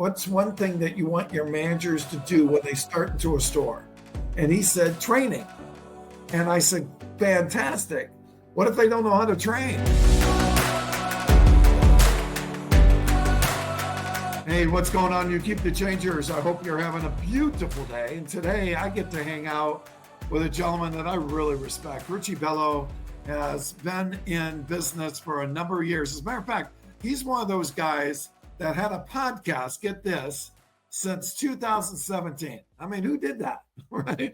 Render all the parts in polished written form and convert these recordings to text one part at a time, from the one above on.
what's one thing that you want your managers to do when they start into a store? And he said, training. And I said, fantastic. What if they don't know how to train? Hey, what's going on? You Keep the Changers. I hope you're having a beautiful day. And today I get to hang out with a gentleman that I really respect. Richie Bello has been in business for a number of years. As a matter of fact, he's one of those guys that had a podcast, get this, since 2017. I mean, who did that, right?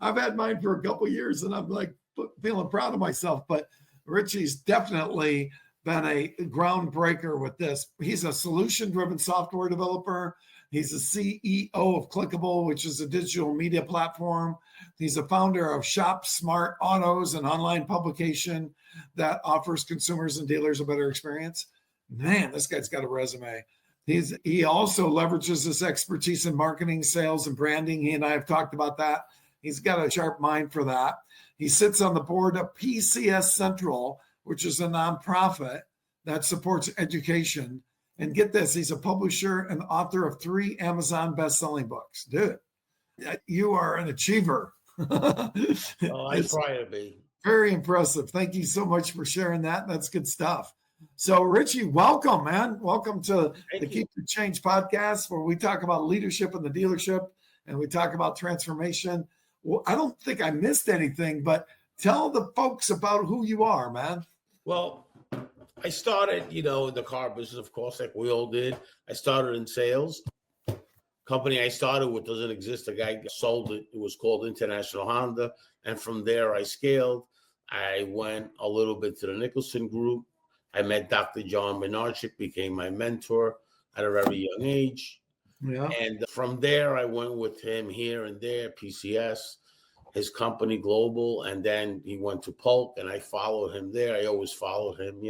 I've had mine for a couple of years and I'm like feeling proud of myself, but Richie's definitely been a groundbreaker with this. He's a solution-driven software developer. He's the CEO of Clickable, which is a digital media platform. He's a founder of Shop Smart Autos, an online publication that offers consumers and dealers a better experience. Man, this guy's got a resume. He also leverages his expertise in marketing, sales, and branding. He and I have talked about that. He's got a sharp mind for that. He sits on the board of PCS Central, which is a nonprofit that supports education. And get this, he's a publisher and author of 3 Amazon best-selling books. Dude, you are an achiever. I try to be. Very impressive. Thank you so much for sharing that. That's good stuff. So, Richie, welcome, man. Welcome to the Keep the Change podcast, where we talk about leadership in the dealership and we talk about transformation. Well, I don't think I missed anything, but tell the folks about who you are, man. Well, I started, in the car business, of course, like we all did. I started in sales. Company I started with doesn't exist. A guy sold it. It was called International Honda. And from there, I scaled. I went a little bit to the Nicholson Group. I met Dr. John Menarchik, became my mentor at a very young age. Yeah. And from there, I went with him here and there, PCS, his company Global, and then he went to Polk, and I followed him there. I always followed him,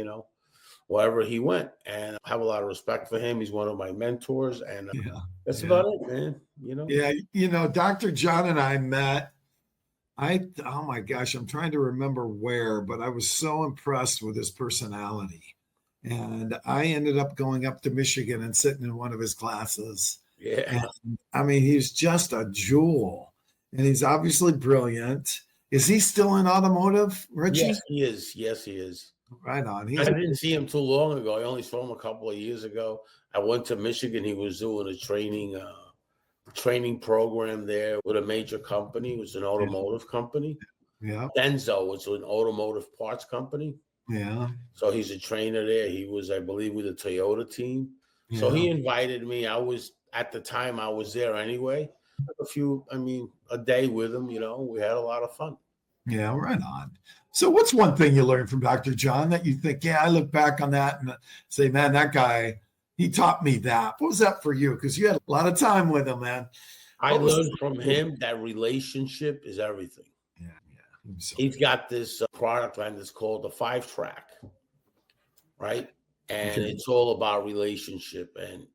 wherever he went, and I have a lot of respect for him. He's one of my mentors, and that's about it, man. Yeah, Dr. John and I met. Oh my gosh, I'm trying to remember where, but I was so impressed with his personality. And I ended up going up to Michigan and sitting in one of his classes. Yeah. And, I mean, he's just a jewel. And he's obviously brilliant. Is he still in automotive, Richie? Yes, he is. Yes, he is. Right on. I didn't see him too long ago. I only saw him a couple of years ago. I went to Michigan. He was doing a training program there with a major company. It was an automotive company. Yeah. Denso was an automotive parts company. Yeah. So he's a trainer there. He was, I believe, with the Toyota team. Yeah. So he invited me. At the time I was there anyway. A day with him, we had a lot of fun. Yeah, right on. So what's one thing you learned from Dr. John that you think, I look back on that and say, man, that guy, he taught me that. What was that for you? Because you had a lot of time with him, man. I learned from him that relationship is everything. Yeah. He's got this product line that's called the 5-track, right? And it's all about relationship. And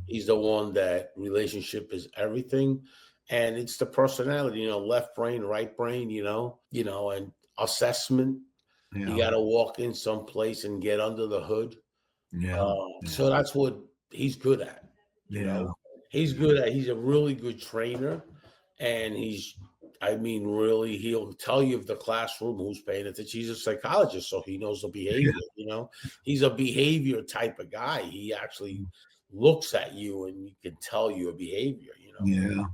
he's the one that relationship is everything. And it's the personality, left brain, right brain, and assessment. Yeah. You got to walk in someplace and get under the hood. Yeah. So that's what he's good at. He's good at, he's a really good trainer. And really, he'll tell you if the classroom who's paying attention. He's a psychologist, so he knows the behavior, He's a behavior type of guy. He actually looks at you and he can tell you a behavior, Yeah.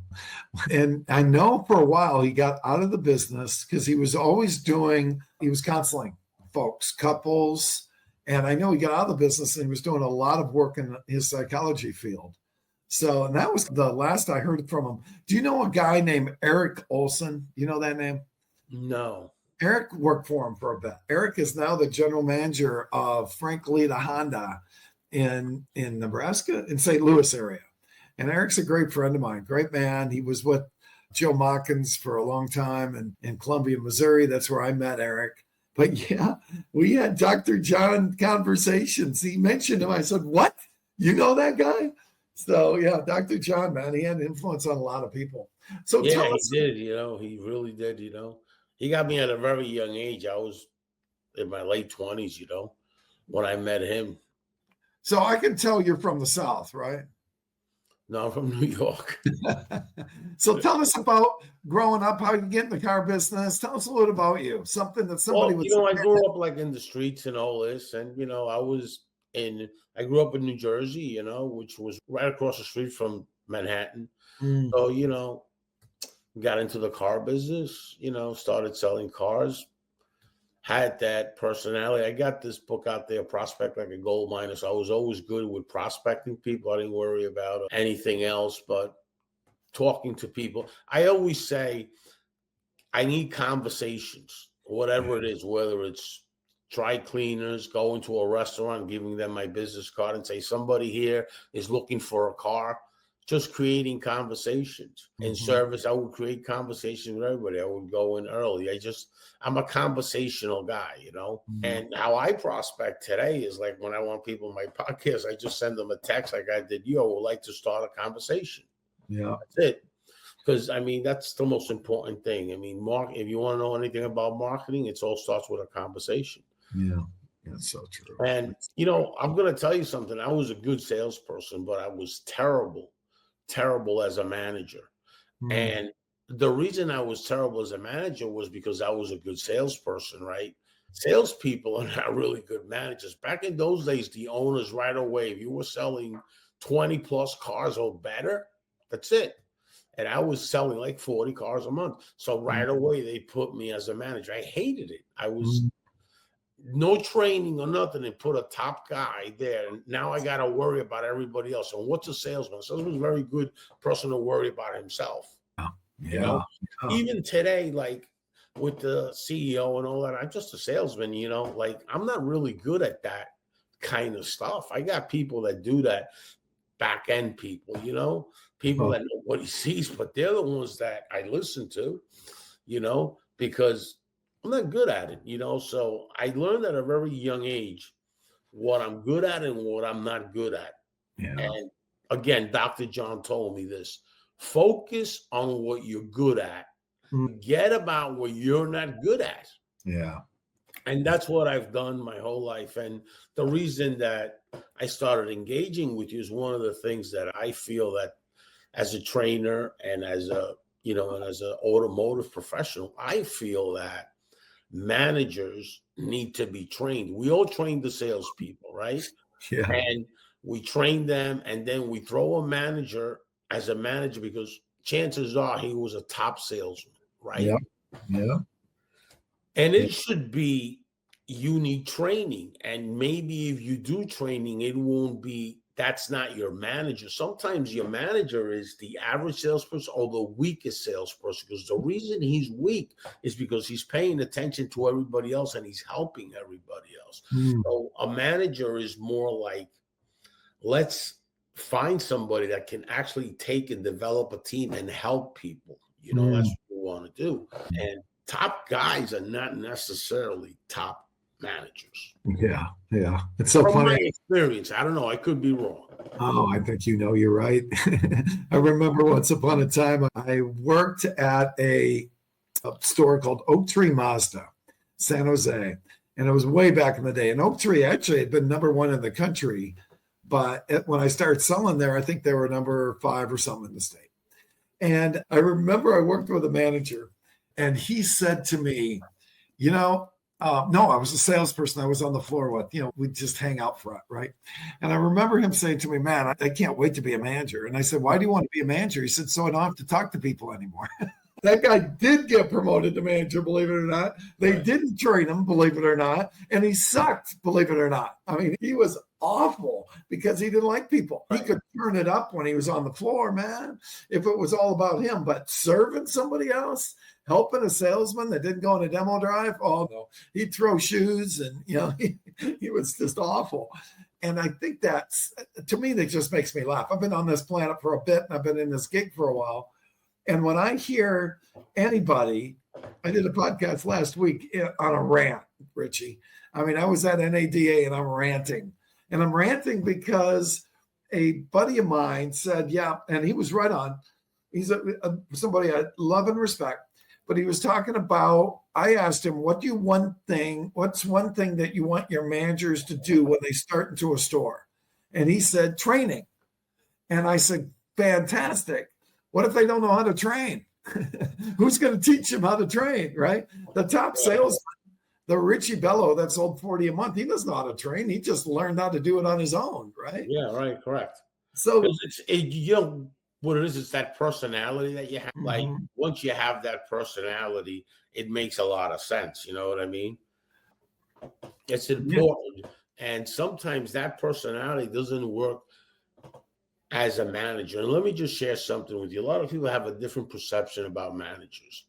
And I know for a while he got out of the business because he was counseling folks, couples. And I know he got out of the business and he was doing a lot of work in his psychology field. So, and that was the last I heard from him. Do you know a guy named Eric Olson? You know that name? No. Eric worked for him for a bit. Eric is now the general manager of Frank Lita Honda in Nebraska, in St. Louis area. And Eric's a great friend of mine, great man. He was with Joe Mockins for a long time in Columbia, Missouri. That's where I met Eric. But yeah, we had Dr. John conversations. He mentioned him. I said, what? You know that guy? So yeah, Dr. John, man, he had an influence on a lot of people. So yeah, he did, he really did, He got me at a very young age. I was in my late 20s, when I met him. So I can tell you're from the South, right? No, I'm from New York. So tell us about growing up, how you get in the car business. Tell us a little about you, something that somebody Well, would say. I grew up like in the streets and all this, and I grew up in New Jersey, which was right across the street from Manhattan. Mm, So, got into the car business, started selling cars, had that personality. I got this book out there, Prospect Like a Gold Miner. So I was always good with prospecting people. I didn't worry about anything else but talking to people. I always say I need conversations, whatever it is, whether it's dry cleaners, going to a restaurant, giving them my business card and say, somebody here is looking for a car. Just creating conversations. In service, I would create conversations with everybody. I would go in early. I'm a conversational guy, And how I prospect today is like when I want people in my podcast, I just send them a text like I did you. I would like to start a conversation. Yeah. That's it. Because, that's the most important thing. If you want to know anything about marketing, it all starts with a conversation. Yeah. That's so true. And, I'm going to tell you something. I was a good salesperson, but I was terrible as a manager. And the reason I was terrible as a manager was because I was a good salesperson, right? Salespeople are not really good managers. Back in those days, the owners right away, if you were selling 20 plus cars or better, that's it. And I was selling like 40 cars a month. So right away, they put me as a manager. I hated it. I was no training or nothing, and put a top guy there. And now I got to worry about everybody else. And what's a salesman? A salesman's a very good person to worry about himself. Yeah. Even today, like with the CEO and all that, I'm just a salesman, like I'm not really good at that kind of stuff. I got people that do that, back end people, people that nobody sees, but they're the ones that I listen to, because I'm not good at it, so I learned at a very young age what I'm good at and what I'm not good at. Yeah. And again, Dr. John told me this: focus on what you're good at. Forget about what you're not good at. Yeah. And that's what I've done my whole life. And the reason that I started engaging with you is one of the things that I feel that as a trainer and as as an automotive professional, I feel that managers need to be trained. We all train the salespeople, right? Yeah. And we train them, and then we throw a manager as a manager because chances are he was a top salesman, right? Yeah. Yeah. And it should be, you need training. And maybe if you do training, it won't be, that's not your manager. Sometimes your manager is the average salesperson or the weakest salesperson, because the reason he's weak is because he's paying attention to everybody else and he's helping everybody else. So a manager is more like, let's find somebody that can actually take and develop a team and help people. That's what you want to do. And top guys are not necessarily top managers. Yeah. Yeah. It's so From my funny. experience, I don't know. I could be wrong. Oh, I think you're right. I remember once upon a time I worked at a store called Oak Tree Mazda, San Jose. And it was way back in the day. And Oak Tree actually had been number one in the country. But when I started selling there, I think they were number 5 or something in the state. And I remember I worked with a manager, and he said to me, no, I was a salesperson. I was on the floor with, we'd just hang out front, right? And I remember him saying to me, man, I can't wait to be a manager. And I said, why do you want to be a manager? He said, so I don't have to talk to people anymore. That guy did get promoted to manager, believe it or not. They didn't train him, believe it or not. And he sucked, believe it or not. I mean, he was awful because he didn't like people. He could turn it up when he was on the floor, man, if it was all about him. But serving somebody else, helping a salesman that didn't go on a demo drive, oh no, he'd throw shoes and, he was just awful. And I think that's, to me, that just makes me laugh. I've been on this planet for a bit, and I've been in this gig for a while. And when I hear anybody, I did a podcast last week on a rant, Richie. I mean, I was at NADA and I'm ranting. And I'm ranting because a buddy of mine said, yeah, and he was right on. He's somebody I love and respect. But he was talking about, I asked him, what's one thing that you want your managers to do when they start into a store? And he said, training. And I said, fantastic. What if they don't know how to train? Who's going to teach them how to train, right? The top salesman, the Richie Bello that sold 40 a month, he doesn't know how to train. He just learned how to do it on his own, right? Yeah, right, correct. So, What it is, it's that personality that you have. Like, once you have that personality, it makes a lot of sense. You know what I mean? It's important. Yeah. And sometimes that personality doesn't work as a manager. And let me just share something with you. A lot of people have a different perception about managers.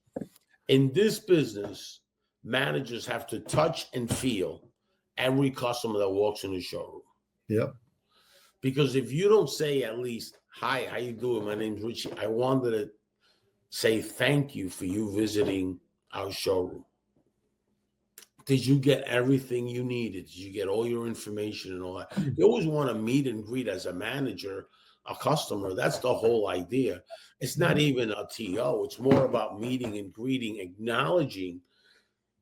In this business, managers have to touch and feel every customer that walks in the showroom. Yep. Because if you don't say at least, hi, how you doing? My name's Richie. I wanted to say thank you for you visiting our showroom. Did you get everything you needed? Did you get all your information and all that? You always want to meet and greet as a manager, a customer. That's the whole idea. It's not even a TO. It's more about meeting and greeting, acknowledging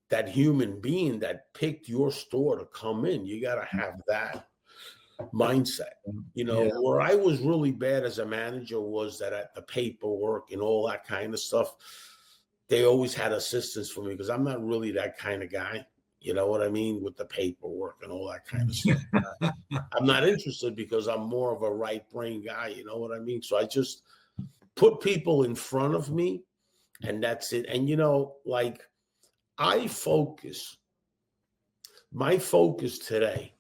that human being that picked your store to come in. You got to have that mindset. You know, where I was really bad as a manager was that at the paperwork and all that kind of stuff, they always had assistance for me because I'm not really that kind of guy. You know what I mean? With the paperwork and all that kind of stuff. I'm not interested because I'm more of a right brain guy. You know what I mean? So I just put people in front of me and that's it. And, you know, like my focus today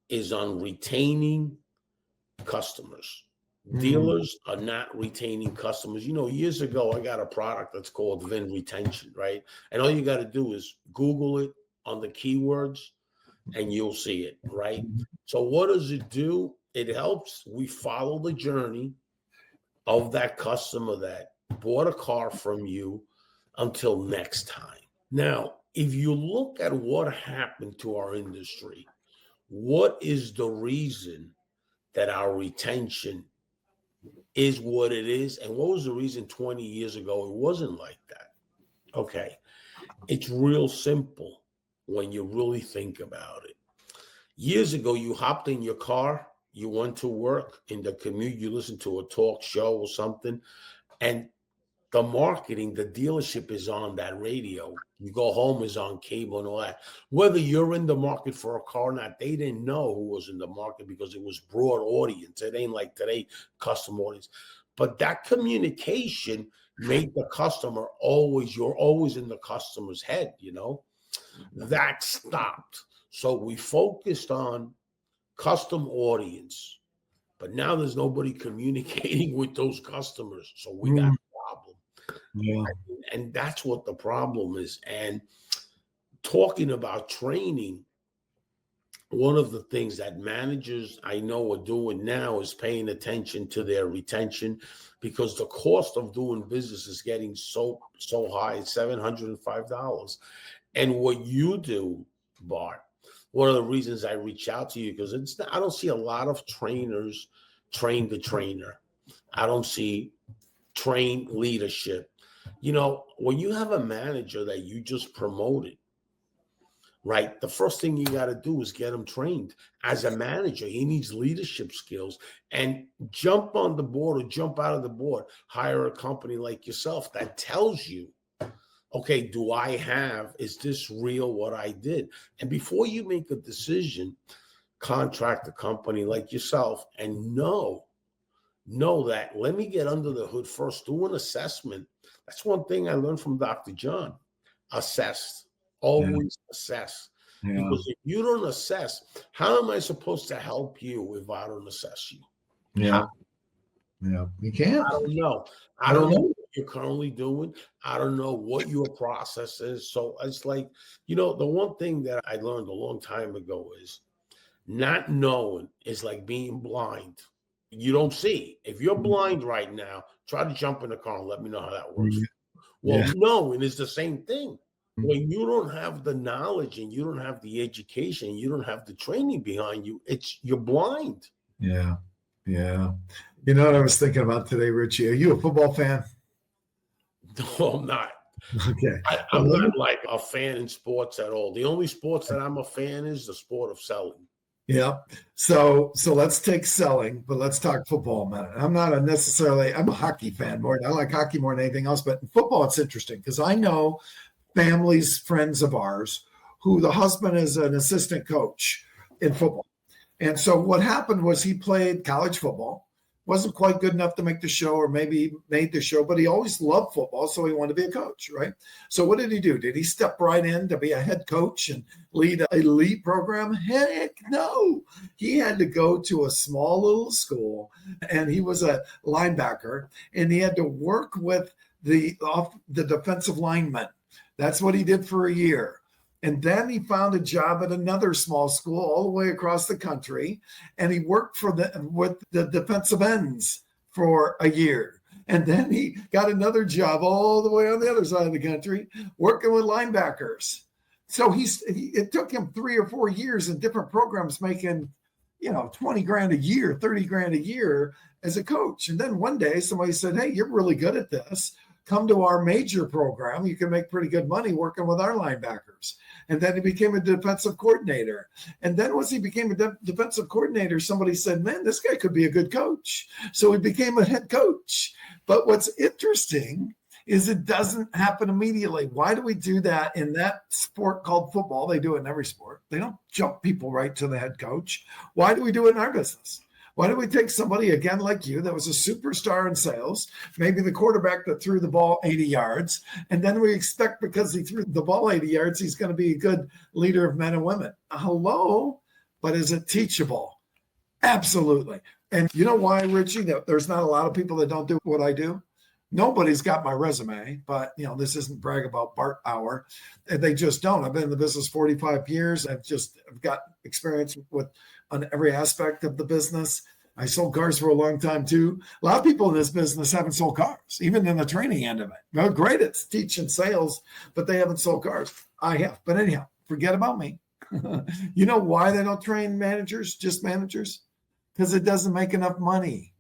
is on retaining customers. Dealers are not retaining customers. You know, years ago, I got a product that's called VIN retention, right? And all you got to do is Google it on the keywords and you'll see it, right? So what does it do? It helps. We follow the journey of that customer that bought a car from you until next time. Now, if you look at what happened to our industry, what is the reason that our retention is what it is? And what was the reason 20 years ago it wasn't like that? Okay. It's real simple when you really think about it. Years ago, you hopped in your car, you went to work, in the commute, you listened to a talk show or something, and the marketing, the dealership is on that radio. You go home is on cable and all that. Whether you're in the market for a car or not, they didn't know who was in the market because it was broad audience. It ain't like today, custom audience. But that communication made the customer you're always in the customer's head, you know? That stopped. So we focused on custom audience. But now there's nobody communicating with those customers. So we got a problem. Yeah. And that's what the problem is. And talking about training, one of the things that managers I know are doing now is paying attention to their retention because the cost of doing business is getting so high, it's $705. And what you do, Bart, one of the reasons I reach out to you, because I don't see a lot of trainers train the trainer. I don't see train leadership. You know, when you have a manager that you just promoted, right, the first thing you got to do is get him trained. As a manager, he needs leadership skills and jump on the board or jump out of the board. Hire a company like yourself that tells you, okay, is this real what I did? And before you make a decision, contract a company like yourself and know that, let me get under the hood first, do an assessment. That's one thing I learned from Dr. John. Assess, always assess. Yeah. Because if you don't assess, how am I supposed to help you if I don't assess you? Yeah. Yeah, you can't. I don't know. I don't know what you're currently doing. I don't know what your process is. So it's like, you know, the one thing that I learned a long time ago is not knowing is like being blind. You don't see. If you're blind right now, try to jump in the car and let me know how that works. Well, knowing is the same thing. When you don't have the knowledge and you don't have the education, you don't have the training behind you, you're blind. Yeah. Yeah. You know what I was thinking about today, Richie? Are you a football fan? No, I'm not. Okay. I'm not like a fan in sports at all. The only sports that I'm a fan is the sport of selling. Yeah. So let's take selling, but let's talk football a minute. I'm a hockey fan more. I like hockey more than anything else, but in football, it's interesting because I know families, friends of ours, who the husband is an assistant coach in football. And so what happened was he played college football, wasn't quite good enough to make the show, or maybe made the show, but he always loved football, so he wanted to be a coach, right? So what did he do? Did he step right in to be a head coach and lead an elite program? Heck no. He had to go to a small little school, and he was a linebacker, and he had to work with the defensive linemen. That's what he did for a year. And then he found a job at another small school all the way across the country. And he worked with the defensive ends for a year. And then he got another job all the way on the other side of the country, working with linebackers. So it took him 3 or 4 years in different programs, making, 20 grand a year, 30 grand a year as a coach. And then one day somebody said, hey, you're really good at this. Come to our major program. You can make pretty good money working with our linebackers. And then he became a defensive coordinator. And then once he became a defensive coordinator, somebody said, man, this guy could be a good coach. So he became a head coach. But what's interesting is it doesn't happen immediately. Why do we do that in that sport called football? They do it in every sport. They don't jump people right to the head coach. Why do we do it in our business? Why don't we take somebody, again, like you, that was a superstar in sales, maybe the quarterback that threw the ball 80 yards, and then we expect because he threw the ball 80 yards, he's going to be a good leader of men and women. Hello? But is it teachable? Absolutely. And you know why, Richie, that there's not a lot of people that don't do what I do? Nobody's got my resume, but this isn't brag about Bart hour. They just don't. I've been in the business 45 years. I've got experience on every aspect of the business. I sold cars for a long time too. A lot of people in this business haven't sold cars, even in the training end of it. They're great at teaching sales, but they haven't sold cars. I have. But anyhow, forget about me. You know why they don't train managers, just managers? Because it doesn't make enough money.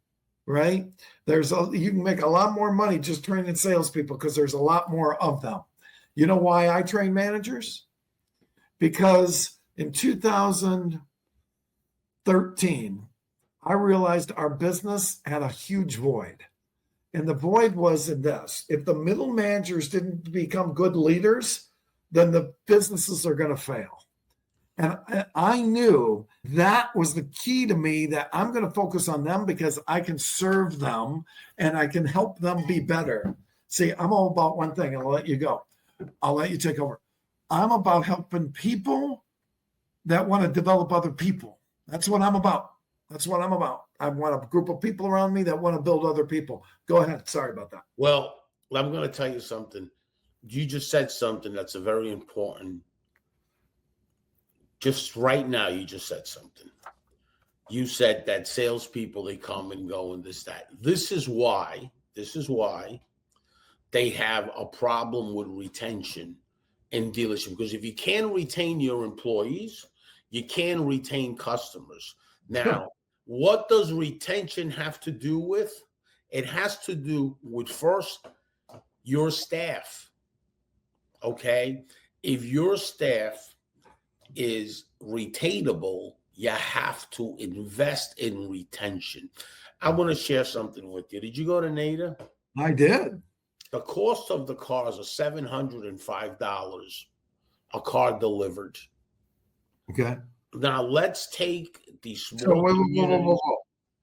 Right? You can make a lot more money just training salespeople because there's a lot more of them. You know why I train managers? Because in 2013, I realized our business had a huge void. And the void was in this. If the middle managers didn't become good leaders, then the businesses are going to fail. And I knew that was the key to me, that I'm going to focus on them because I can serve them and I can help them be better. See, I'm all about one thing, and I'll let you go. I'll let you take over. I'm about helping people that want to develop other people. That's what I'm about. I want a group of people around me that want to build other people. Go ahead. Sorry about that. Well, I'm going to tell you something. You just said something that's a very important. Just right now, you just said something. You said that salespeople, they come and go and this, that. This is why they have a problem with retention in dealership. Because if you can't retain your employees, you can't retain customers. Now, what does retention have to do with? It has to do with, first, your staff. Okay? If your staff is retainable, you have to invest in retention. I want to share something with you. Did you go to NADA? I did. The cost of the cars are $705 a car delivered. Okay. Now let's take the small. So whoa.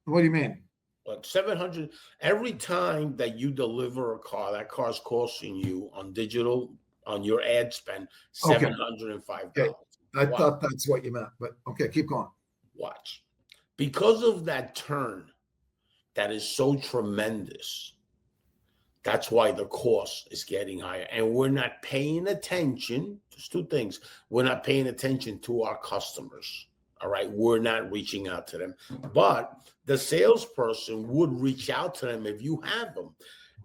What do you mean? Like 700 every time that you deliver a car, that car's costing you on digital, on your ad spend, $705. Okay. I thought that's what you meant, but okay, keep going. Watch. Because of that turn that is so tremendous, that's why the cost is getting higher. And we're not paying attention. There's two things. We're not paying attention to our customers. All right. We're not reaching out to them. But the salesperson would reach out to them if you have them.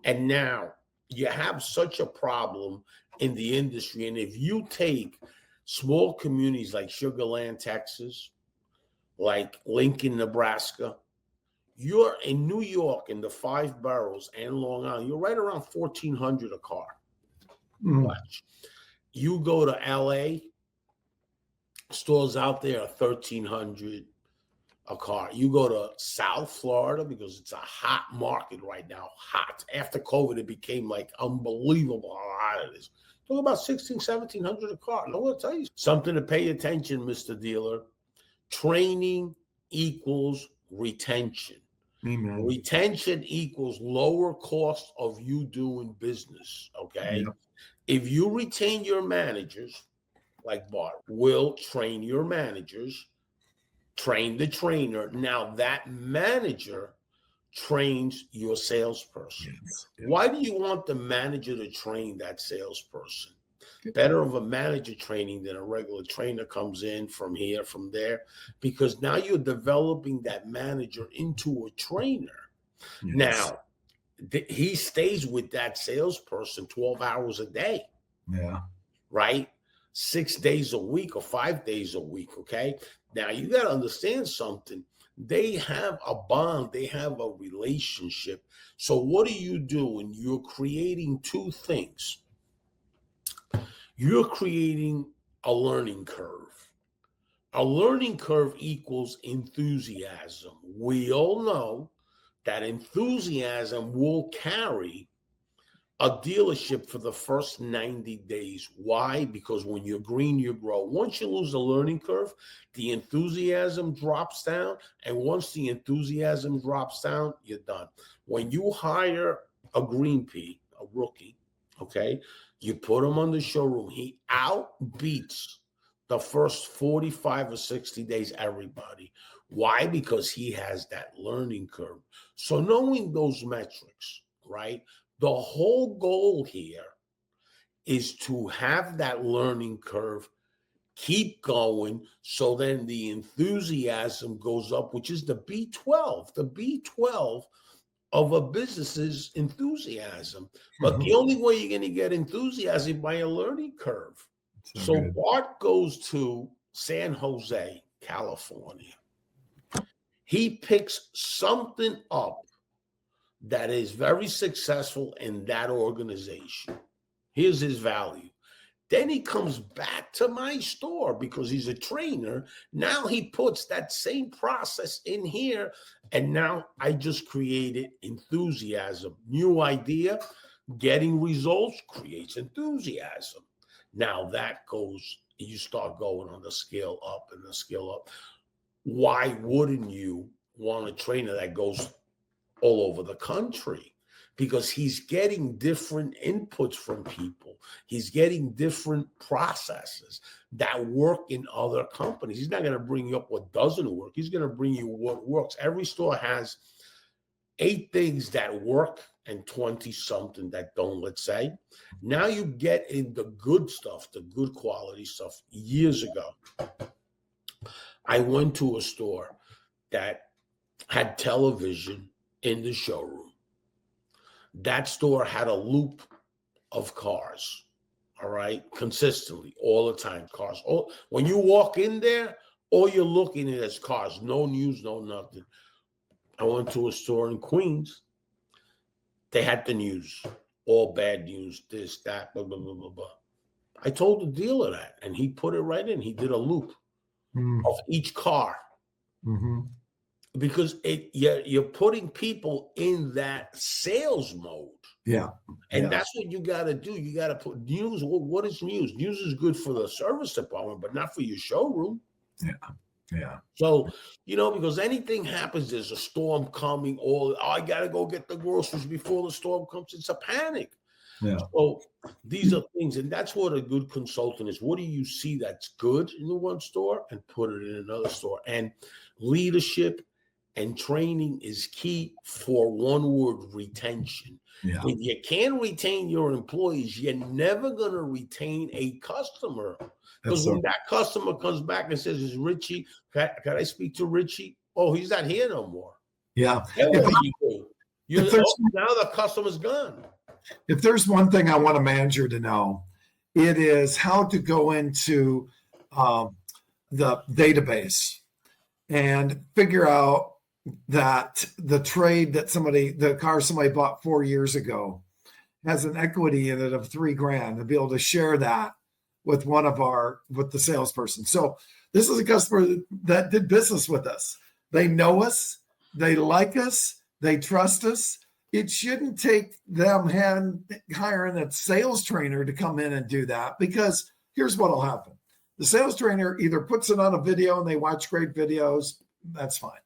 And now you have such a problem in the industry. And if you take small communities like Sugar Land, Texas, like Lincoln, Nebraska, you're in New York in the 5 boroughs and Long Island, you're right around $1,400 a car. Watch. You go to LA, Stores out there are 1,300 a car. You go to South Florida because it's a hot market right now. Hot. After COVID, it became like unbelievable how hot it is. Talk about 1,700 a car. No one tell you something to pay attention, Mr. Dealer. Training equals retention. Amen. Retention equals lower cost of you doing business. Okay. Yep. If you retain your managers, like Bart will train your managers, train the trainer. Now that manager trains your salesperson. Yes. Why do you want the manager to train that salesperson? Better of a manager training than a regular trainer comes in from here, from there, because now you're developing that manager into a trainer. Yes. Now, he stays with that salesperson 12 hours a day. Yeah. Right? 6 days a week or 5 days a week. Okay. Now you got to understand something. They have a bond, they have a relationship. So what do? And you're creating two things. You're creating a learning curve. A learning curve equals enthusiasm. We all know that enthusiasm will carry a dealership for the first 90 days. Why? Because when you're green, you grow. Once you lose the learning curve, the enthusiasm drops down. And once the enthusiasm drops down, you're done. When you hire a green pea, a rookie, okay, you put him on the showroom, he outbeats the first 45 or 60 days everybody. Why? Because he has that learning curve. So knowing those metrics, right? The whole goal here is to have that learning curve keep going, so then the enthusiasm goes up, which is the B12. The B12 of a business's enthusiasm. But the only way you're going to get enthusiasm by a learning curve. So Bart goes to San Jose, California. He picks something up that is very successful in that organization. Here's his value. Then he comes back to my store because he's a trainer. Now he puts that same process in here. And now I just created enthusiasm. New idea, getting results creates enthusiasm. Now that goes, you start going on the scale up and the scale up. Why wouldn't you want a trainer that goes all over the country? Because he's getting different inputs from people. He's getting different processes that work in other companies. He's not going to bring you up what doesn't work. He's going to bring you what works. Every store has 8 things that work and 20 something that don't, let's say. Now you get in the good stuff, the good quality stuff. Years ago, I went to a store that had television in the showroom. That store had a loop of cars, all right, consistently, all the time, cars. When you walk in there, all you're looking at is cars, no news, no nothing. I went to a store in Queens. They had the news, all bad news, this, that, blah, blah, blah, blah, blah. I told the dealer that, and he put it right in. He did a loop of each car. Because you're putting people in that sales mode. Yeah. And that's what you got to do. You got to put news. Well, what is news? News is good for the service department, but not for your showroom. Yeah. So, because anything happens, there's a storm coming, or I got to go get the groceries before the storm comes. It's a panic. Yeah. So these are things, and that's what a good consultant is. What do you see that's good in the one store and put it in another store? And leadership and training is key for one word: retention. Yeah. If you can't retain your employees, you're never going to retain a customer. Because when that customer comes back and says, "Is Richie? Can I speak to Richie?" Oh, he's not here no more. Yeah. Now the customer's gone. If there's one thing I want a manager to know, it is how to go into the database and figure out that the trade that the car somebody bought 4 years ago has an equity in it of $3,000, and be able to share that with with the salesperson. So This is a customer that did business with us. They know us, they like us, they trust us. It shouldn't take them hiring a sales trainer to come in and do that, because here's what will happen. The sales trainer either puts it on a video and they watch great videos. That's fine.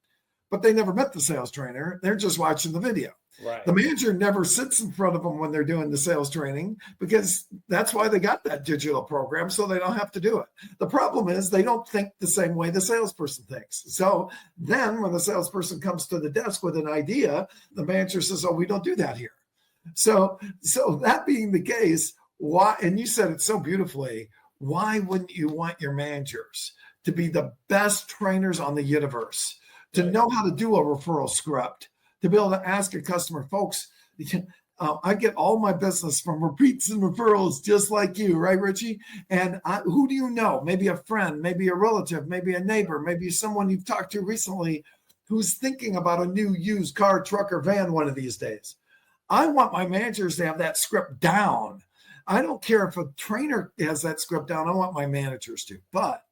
But they never met the sales trainer. They're just watching the video. Right. The manager never sits in front of them when they're doing the sales training, because that's why they got that digital program, so they don't have to do it. The problem is they don't think the same way the salesperson thinks. So then when the salesperson comes to the desk with an idea, the manager says, oh, we don't do that here. So that being the case, why, and you said it so beautifully, why wouldn't you want your managers to be the best trainers on the universe, to know how to do a referral script, to be able to ask a customer, folks, I get all my business from repeats and referrals, just like you, right, Richie? And who do you know? Maybe a friend, maybe a relative, maybe a neighbor, maybe someone you've talked to recently who's thinking about a new used car, truck, or van one of these days. I want my managers to have that script down. I don't care if a trainer has that script down. I want my managers to. But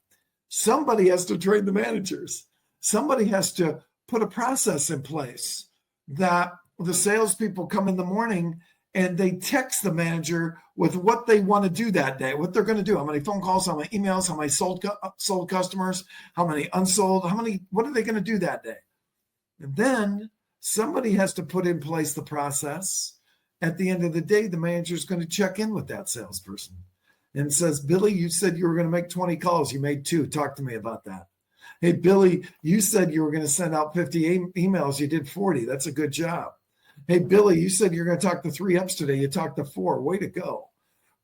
somebody has to train the managers. Somebody has to put a process in place that the salespeople come in the morning and they text the manager with what they want to do that day, what they're going to do, how many phone calls, how many emails, how many sold customers, how many unsold, what are they going to do that day? And then somebody has to put in place the process. At the end of the day, the manager is going to check in with that salesperson and says, Billy, you said you were going to make 20 calls. You made 2. Talk to me about that. Hey, Billy, you said you were going to send out 50 emails. You did 40. That's a good job. Hey, Billy, you said you're going to talk to 3 ups today. You talked to 4. Way to go.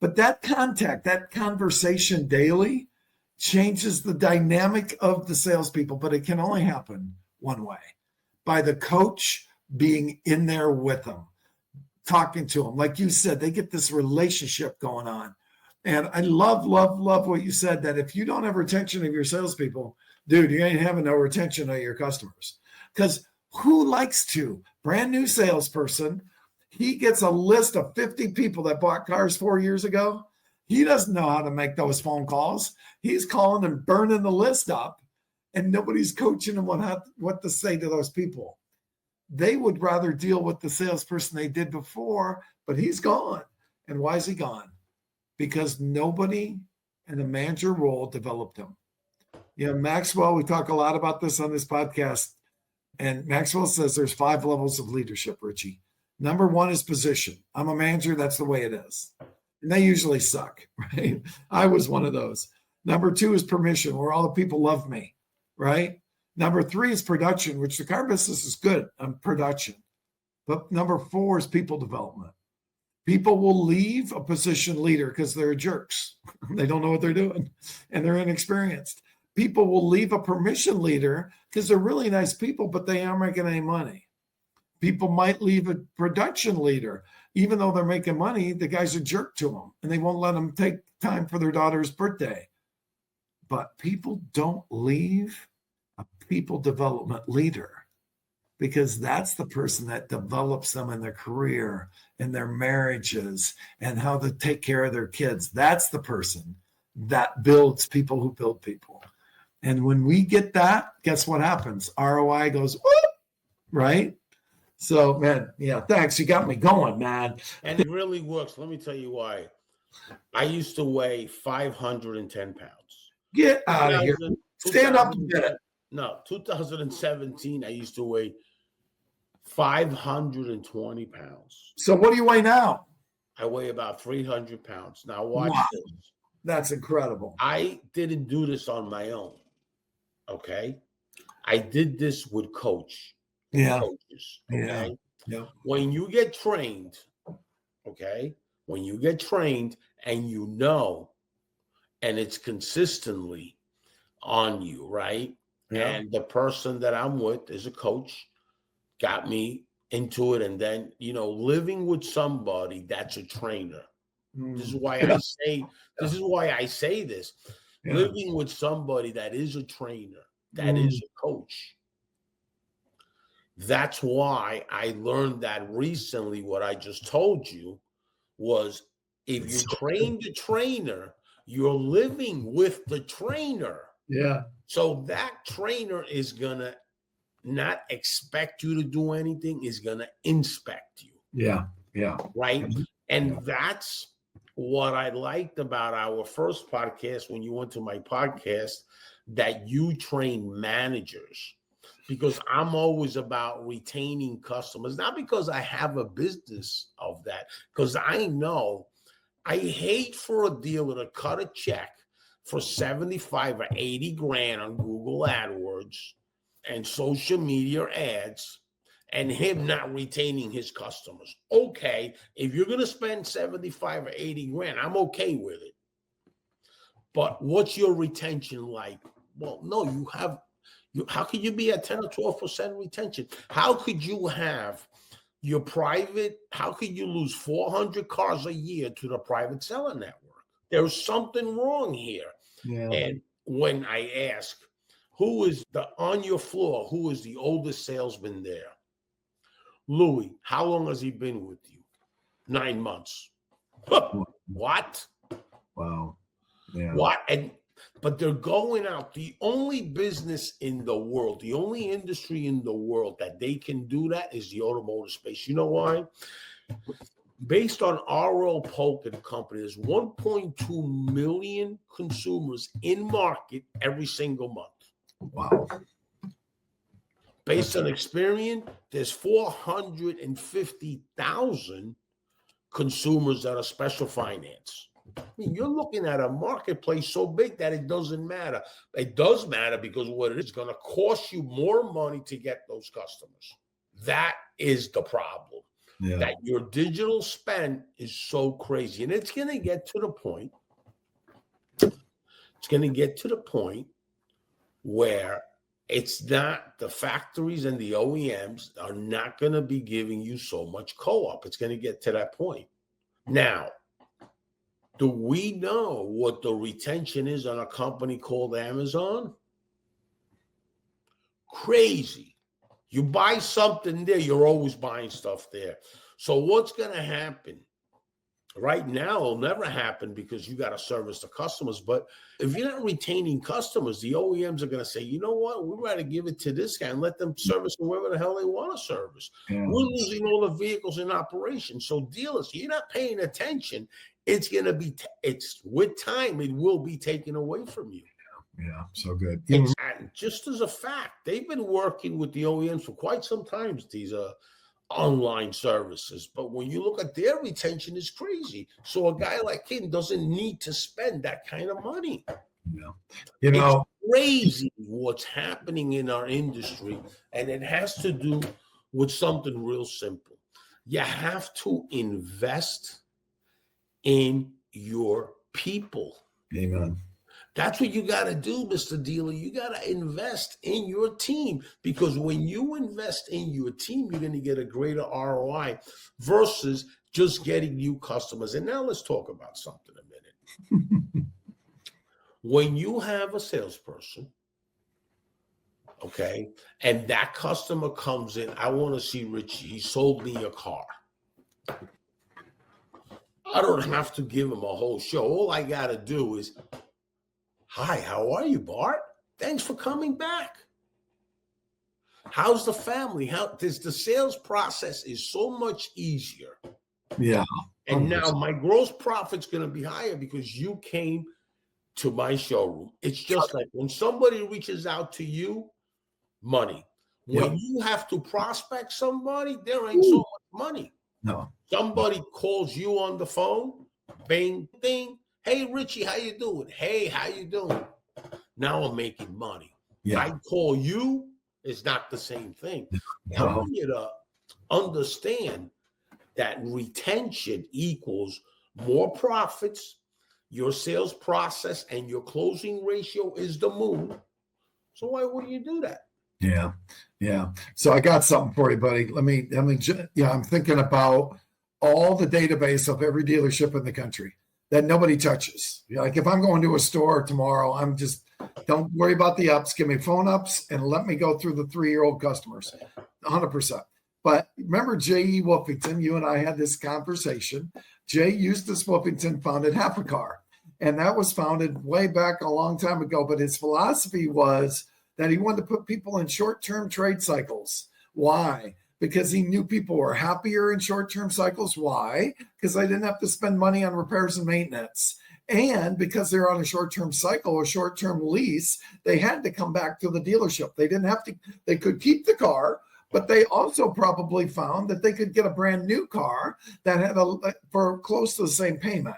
But that contact, that conversation daily changes the dynamic of the salespeople, but it can only happen one way, by the coach being in there with them, talking to them. Like you said, they get this relationship going on. And I love what you said, that if you don't have retention of your salespeople, dude, you ain't having no retention of your customers. Because who likes to? Brand new salesperson, he gets a list of 50 people that bought cars 4 years ago. He doesn't know how to make those phone calls. He's calling and burning the list up, and nobody's coaching him on what to say to those people. They would rather deal with the salesperson they did before, but he's gone. And why is he gone? Because nobody in the manager role developed him. You know, Maxwell, we talk a lot about this on this podcast, and Maxwell says there's 5 levels of leadership, Richie. Number 1 is position. I'm a manager. That's the way it is. And they usually suck, right? I was one of those. Number 2 is permission, where all the people love me, right? Number 3 is production, which the car business is good on production. But number 4 is people development. People will leave a position leader because they're jerks. They don't know what they're doing, and they're inexperienced. People will leave a permission leader because they're really nice people, but they aren't making any money. People might leave a production leader. Even though they're making money, the guy's a jerk to them, and they won't let them take time for their daughter's birthday. But people don't leave a people development leader, because that's the person that develops them in their career, in their marriages, and how to take care of their kids. That's the person that builds people who build people. And when we get that, guess what happens? ROI goes, whoop, right? So, man, yeah, thanks. You got me going, man. And it really works. Let me tell you why. I used to weigh 510 pounds. Get out of here. Stand up a minute. No, 2017, I used to weigh 520 pounds. So what do you weigh now? I weigh about 300 pounds. Now watch this. That's incredible. I didn't do this on my own. Okay. I did this with coaches. Okay. Yeah. When you get trained, okay, when you get trained and you know, and it's consistently on you, right? Yeah. And the person that I'm with is a coach, got me into it. And then, you know, living with somebody that's a trainer. This is why I say this. Yeah. Living with somebody that is a trainer, that is a coach. That's why I learned that recently. What I just told you was, if you train the trainer, you're living with the trainer. Yeah. So that trainer is going to not expect you to do anything, is going to inspect you. Yeah. Yeah. Right. And that's what I liked about our first podcast when you went to my podcast, that you train managers, because I'm always about retaining customers, not because I have a business of that, because I know I hate for a dealer to cut a check for 75 or 80 grand on Google AdWords and social media ads and him not retaining his customers. Okay, if you're going to spend 75 or 80 grand, I'm okay with it. But what's your retention like? Well, no, how could you be at 10 or 12% retention? How could you have your private, how could you lose 400 cars a year to the private seller network? There's something wrong here. Yeah. And when I ask, who is on your floor, who is the oldest salesman there? Louis, how long has he been with you? 9 months. What? Wow. Yeah. What? But they're going out. The only business in the world, the only industry in the world that they can do that is the automotive space. You know why? Based on R.L. Polk and Company, there's 1.2 million consumers in market every single month. Wow. Based on Experian, there's 450,000 consumers that are special finance. I mean, you're looking at a marketplace so big that it doesn't matter. It does matter because what it is going to cost you more money to get those customers. That is the problem. Yeah. That your digital spend is so crazy. And it's going to get to the point where it's not, the factories and the OEMs are not going to be giving you so much co-op. It's going to get to that point. Now, do we know what the retention is on a company called Amazon? Crazy. You buy something there, you're always buying stuff there. So what's going to happen? Right now, it'll never happen because you got to service the customers. But if you're not retaining customers, the OEMs are going to say, you know what? We'd rather give it to this guy and let them service whoever the hell they want to service. Yeah. We're losing all the vehicles in operation. So dealers, you're not paying attention. It's going to be, with time, it will be taken away from you. Yeah, so good. And just as a fact, they've been working with the OEMs for quite some time, these online services. But when you look at their retention, is crazy. So a guy like him doesn't need to spend that kind of money. Yeah. You know, it's crazy what's happening in our industry. And it has to do with something real simple. You have to invest in your people. Amen. That's what you got to do, Mr. Dealer. You got to invest in your team, because when you invest in your team, you're going to get a greater ROI versus just getting new customers. And now let's talk about something a minute. When you have a salesperson, okay, and that customer comes in, I want to see Richie. He sold me a car. I don't have to give him a whole show. All I got to do is, hi, how are you, Bart? Thanks for coming back. How's the family? The sales process is so much easier. Yeah. And now my gross profit's going to be higher because you came to my showroom. It's just like when somebody reaches out to you, money. When you have to prospect somebody, there ain't so much money. No. Somebody calls you on the phone, bing, ding. Hey, Richie, how you doing? Hey, how you doing? Now I'm making money. Yeah. I call you, it's not the same thing. I want you to understand that retention equals more profits. Your sales process and your closing ratio is the moon. So why wouldn't you do that? Yeah. Yeah. So I got something for you, buddy. I'm thinking about all the database of every dealership in the country that nobody touches. Like if I'm going to a store tomorrow, don't worry about the ups. Give me phone ups and let me go through the 3-year-old customers, 100%. But remember J.E. Wolfington, you and I had this conversation. J. Eustace Wolfington founded Half a Car. And that was founded way back a long time ago. But his philosophy was that he wanted to put people in short-term trade cycles. Why? Because he knew people were happier in short-term cycles. Why? Because they didn't have to spend money on repairs and maintenance. And because they're on a short-term cycle or short-term lease, they had to come back to the dealership. They didn't have to, they could keep the car, but they also probably found that they could get a brand new car that had for close to the same payment.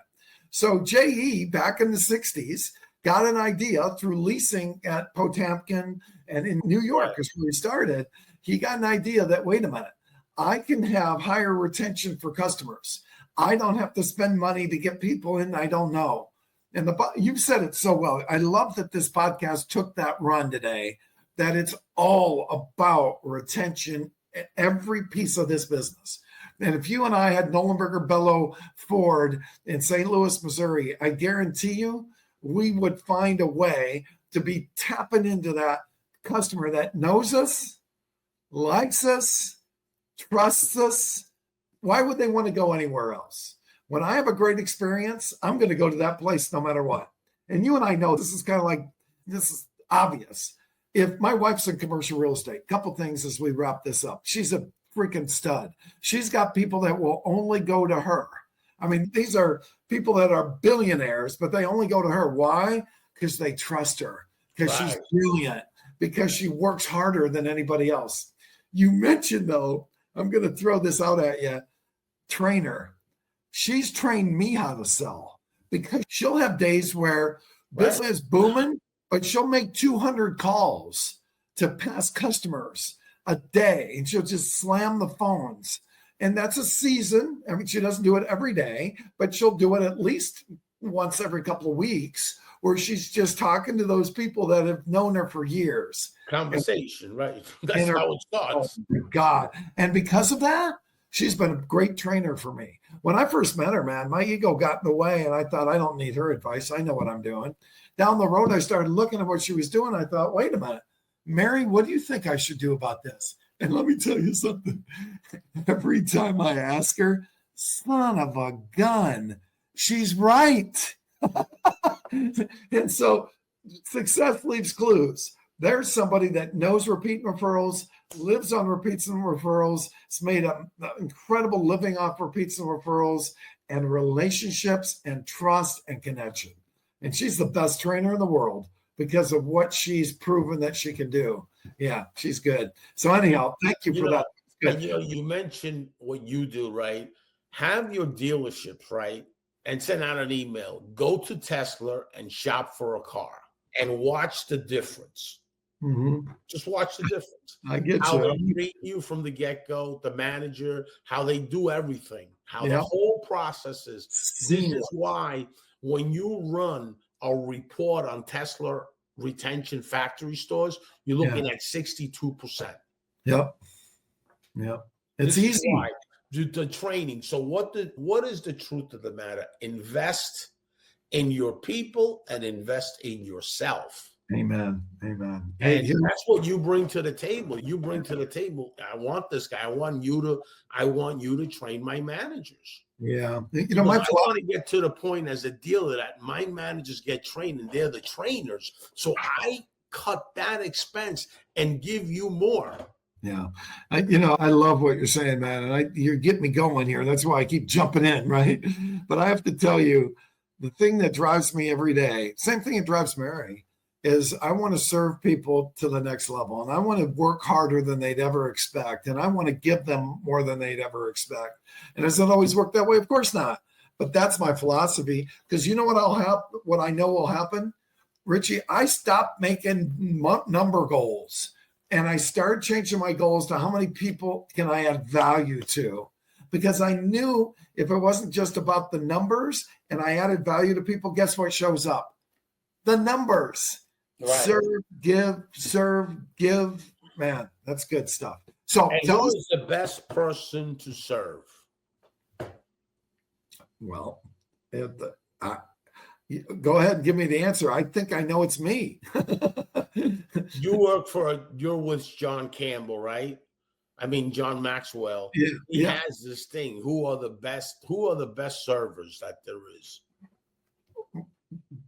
So JE back in the 60s got an idea through leasing at Potamkin and in New York is where he started. He got an idea that, wait a minute, I can have higher retention for customers. I don't have to spend money to get people in I don't know. And you said it so well. I love that this podcast took that run today, that it's all about retention, every piece of this business. And if you and I had Nollenberger Bello Ford in St. Louis, Missouri, I guarantee you we would find a way to be tapping into that customer that knows us, likes us, trusts us. Why would they want to go anywhere else? When I have a great experience, I'm going to go to that place no matter what. And you and I know this is kind of like, this is obvious. If my wife's in commercial real estate, couple things as we wrap this up. She's a freaking stud. She's got people that will only go to her. I mean, these are people that are billionaires, but they only go to her. Why? Because they trust her, because she's brilliant, because she works harder than anybody else. You mentioned, though, I'm going to throw this out at you, trainer. She's trained me how to sell, because she'll have days where business is booming, but she'll make 200 calls to past customers a day, and she'll just slam the phones. And that's a season. I mean, she doesn't do it every day, but she'll do it at least once every couple of weeks, where she's just talking to those people that have known her for years. Conversation, right? That's how it starts. Oh my God. And because of that, she's been a great trainer for me. When I first met her, man, my ego got in the way, and I thought, I don't need her advice. I know what I'm doing. Down the road, I started looking at what she was doing. I thought, wait a minute, Mary, what do you think I should do about this? And let me tell you something. Every time I ask her, son of a gun, she's right. And so success leaves clues. There's somebody that knows repeat referrals, lives on repeats and referrals. It's made an incredible living off repeats and referrals and relationships and trust and connection. And she's the best trainer in the world because of what she's proven that she can do. Yeah, she's good. So anyhow, thank you for that. And, you mentioned what you do, right? Have your dealerships, right? And send out an email. Go to Tesla and shop for a car and watch the difference. Mm-hmm. Just watch the difference. I get how you. They treat you from the get-go, the manager, how they do everything, how the whole process is. This is why when you run a report on Tesla retention factory stores, you're looking at 62%. Yep. It's easy. Why? The training. So what is the truth of the matter? Invest in your people and invest in yourself. Amen. And that's what you bring to the table. You bring to the table, I want this guy. I want you to train my managers. Yeah. I want to get to the point as a dealer that my managers get trained and they're the trainers. So I cut that expense and give you more. Yeah. I love what you're saying, man. And you're getting me going here. That's why I keep jumping in, right? But I have to tell you, the thing that drives me every day, same thing that drives Mary, is I want to serve people to the next level. And I want to work harder than they'd ever expect. And I want to give them more than they'd ever expect. And does it always work that way? Of course not. But that's my philosophy. Because you know what I know will happen? Richie, I stopped making number goals. And I started changing my goals to how many people can I add value to? Because I knew if it wasn't just about the numbers and I added value to people, guess what shows up? The numbers. Right. Serve, give. Man, that's good stuff. So who is the best person to serve? Well, go ahead and give me the answer. I think I know it's me. You're with John Campbell, right? I mean, John Maxwell. Yeah, he has this thing. Who are the best servers that there is?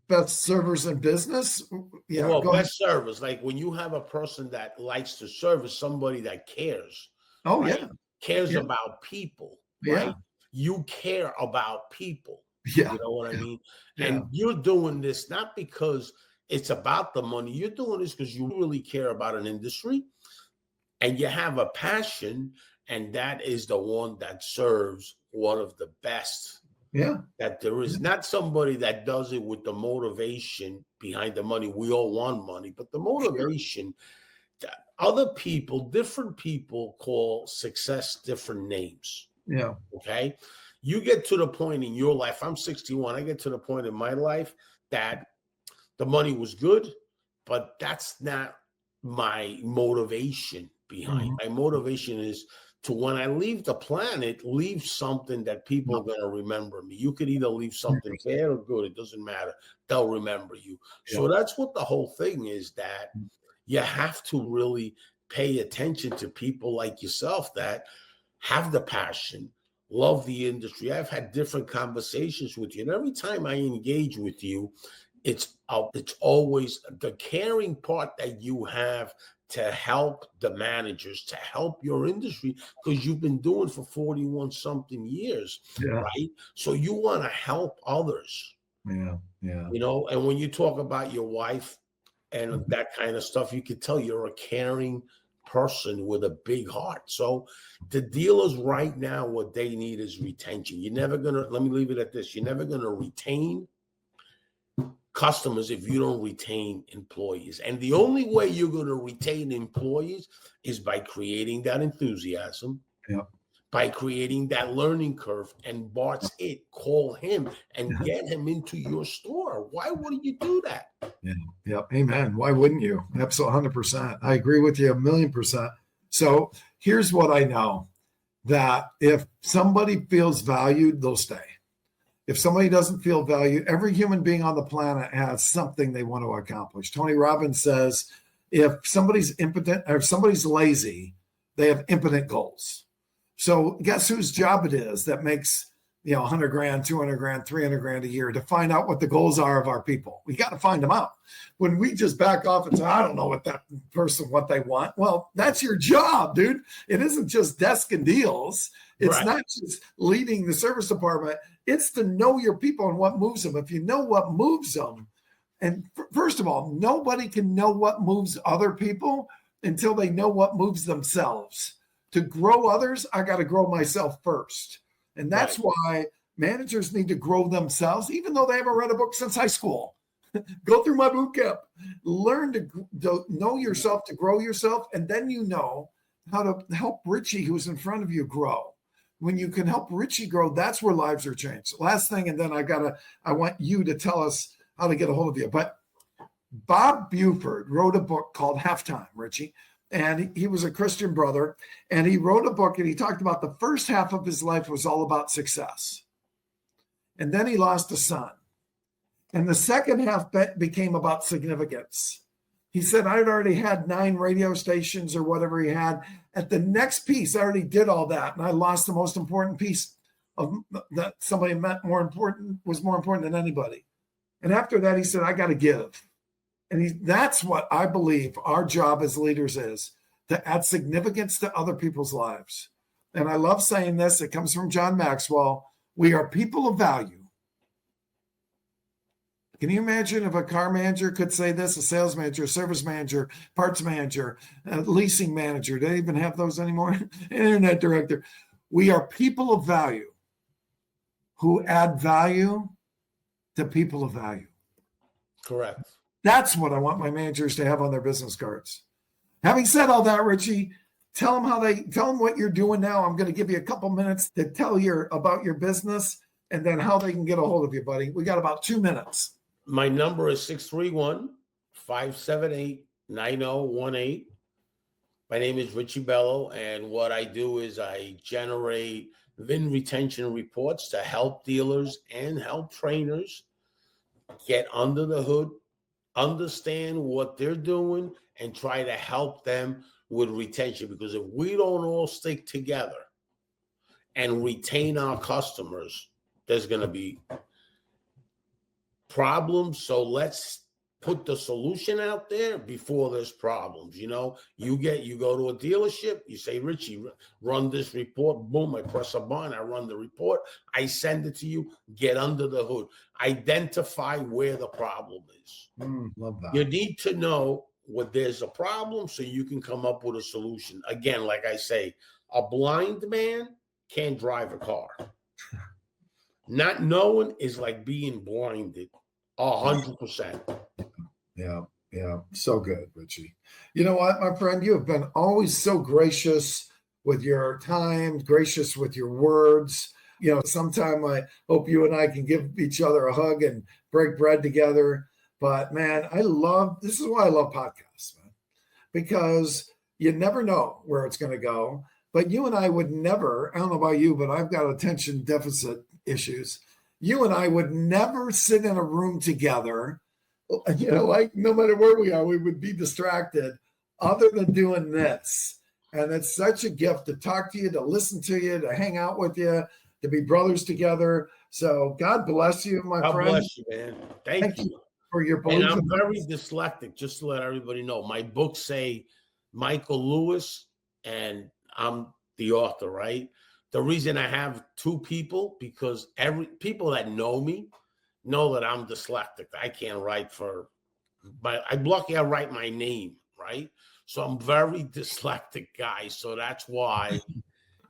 best servers in business. Yeah, Well, go ahead. best service, like when you have a person that likes to service somebody that cares, Oh right? yeah, Cares yeah, about people, yeah, right? You care about people. yeah, You know what I yeah, mean? yeah, And you're doing this not because it's about the money. You're doing this because you really care about an industry and you have a passion, and that is the one that serves one of the best yeah, that there is. Not somebody that does it with the motivation behind the money. We all want money, but the sure, motivation that other people, different people call success different names. yeah, Okay. You get to the point in your life, I'm 61, I get to the point in my life that the money was good, but that's not my motivation behind. mhm, My motivation is to, when I leave the planet, leave something that people yeah, are going to remember me. You could either leave something 100%, bad or good, it doesn't matter. They'll remember you. yeah, So that's what the whole thing is, that you have to really pay attention to people like yourself that have the passion, love the industry. I've had different conversations with you, and every time I engage with you, it's always the caring part that you have to help the managers, to help your industry, because you've been doing for 41 something years, yeah, right? So you want to help others, yeah, yeah, and when you talk about your wife and mhm, that kind of stuff, you can tell you're a caring person with a big heart. So the dealers right now, what they need is retention. You're never gonna, let me leave it at this, you're never gonna retain customers if you don't retain employees. And the only way you're going to retain employees is by creating that enthusiasm, yeah, by creating that learning curve. And Bart's it. Call him and yeah, get him into your store. Why wouldn't you do that? yeah, yeah. Amen. Why wouldn't you? Absolutely, 100%. I agree with you 1,000,000%. So here's what I know: that if somebody feels valued, they'll stay. If somebody doesn't feel valued, every human being on the planet has something they want to accomplish. Tony Robbins says if somebody's impotent or if somebody's lazy, they have impotent goals. So guess whose job it is that makes 100 grand, 200 grand, 300 grand a year to find out what the goals are of our people. We got to find them out. When we just back off and say, I don't know what that person, what they want. Well, that's your job, dude. It isn't just desk and deals. It's Right. not just leading the service department. It's to know your people and what moves them. If you know what moves them, and first of all, nobody can know what moves other people until they know what moves themselves. To grow others, I got to grow myself first. And that's Right. why managers need to grow themselves, even though they haven't read a book since high school. Go through my boot camp, learn to know yourself, to grow yourself, and then you know how to help Richie, who's in front of you, grow. When you can help Richie grow, that's where lives are changed. Last thing, and then I want you to tell us how to get a hold of you. But Bob Buford wrote a book called Halftime, Richie, and he was a Christian brother, and he wrote a book and he talked about the first half of his life was all about success. And then he lost a son. And the second half became about significance. He said, I'd already had 9 radio stations or whatever he had. At the next piece, I already did all that. And I lost the most important piece of that somebody meant was more important than anybody. And after that, he said, I got to give. And that's what I believe our job as leaders is, to add significance to other people's lives. And I love saying this. It comes from John Maxwell. We are people of value. Can you imagine if a car manager could say this, a sales manager, a service manager, parts manager, a leasing manager? Do they even have those anymore? Internet director. We are people of value who add value to people of value. Correct. That's what I want my managers to have on their business cards. Having said all that, Richie, tell them what you're doing now. I'm going to give you a couple minutes to tell about your business and then how they can get a hold of you, buddy. We got about 2 minutes. My number is 631-578-9018. My name is Richie Bello, and what I do is I generate VIN retention reports to help dealers and help trainers get under the hood, understand what they're doing, and try to help them with retention. Because if we don't all stick together and retain our customers, there's going to be problems. So let's put the solution out there before there's problems. You know, you go to a dealership, you say, Richie, run this report. Boom, I press a button, I run the report, I send it to you, get under the hood, identify where the problem is. Love that. You need to know what there's a problem so you can come up with a solution. Again, like I say, a blind man can't drive a car. Not knowing is like being blinded 100%. Yeah. So good, Richie. You know what, my friend? You have been always so gracious with your time, gracious with your words. You know, sometime I hope you and I can give each other a hug and break bread together. But man, this is why I love podcasts, man, because you never know where it's going to go. But you and I would never, I don't know about you, but I've got attention deficit issues. You and I would never sit in a room together, you know, like no matter where we are, we would be distracted other than doing this. And it's such a gift to talk to you, to listen to you, to hang out with you, to be brothers together. So God bless you, my friend. God bless you, man. Thank you. For your belief. And I'm very dyslexic, just to let everybody know. My books say Michael Lewis, and I'm the author, right? The reason I have two people, because people that know me know that I'm dyslexic. I can't write I'm lucky I write my name, right? So I'm very dyslexic guy. So that's why,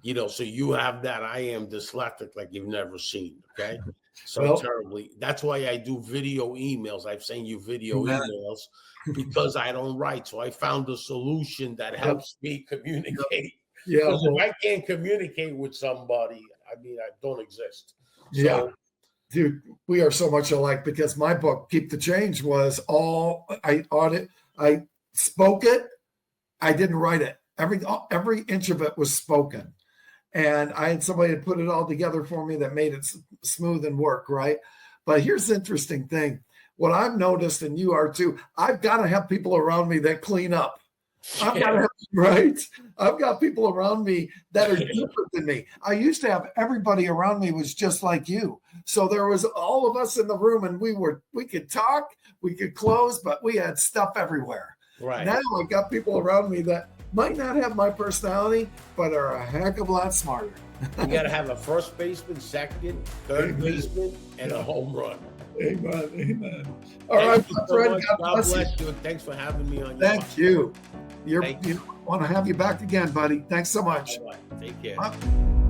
you know, so you have that. I am dyslexic like you've never seen, okay? So terribly. That's why I do video emails. I've sent you video emails because I don't write. So I found a solution that helps me communicate. Yeah. Because if I can't communicate with somebody, I mean, I don't exist. Yeah. Dude, we are so much alike, because my book, Keep the Change, was I spoke it. I didn't write it. Every inch of it was spoken. And I had somebody to put it all together for me that made it smooth and work, right? But here's the interesting thing. What I've noticed, and you are too, I've got to have people around me that clean up. I've got people around me that are different than me. I used to have everybody around me was just like you. So there was all of us in the room, and we could talk, we could close, but we had stuff everywhere. Right. Now I got people around me that might not have my personality, but are a heck of a lot smarter. You got to have a first baseman, second, third baseman, and a home run. Amen. All right, my friend. God bless you. And thanks for having me on. Thank you. You want to have you back again, buddy. Thanks so much. All right. Take care. Bye.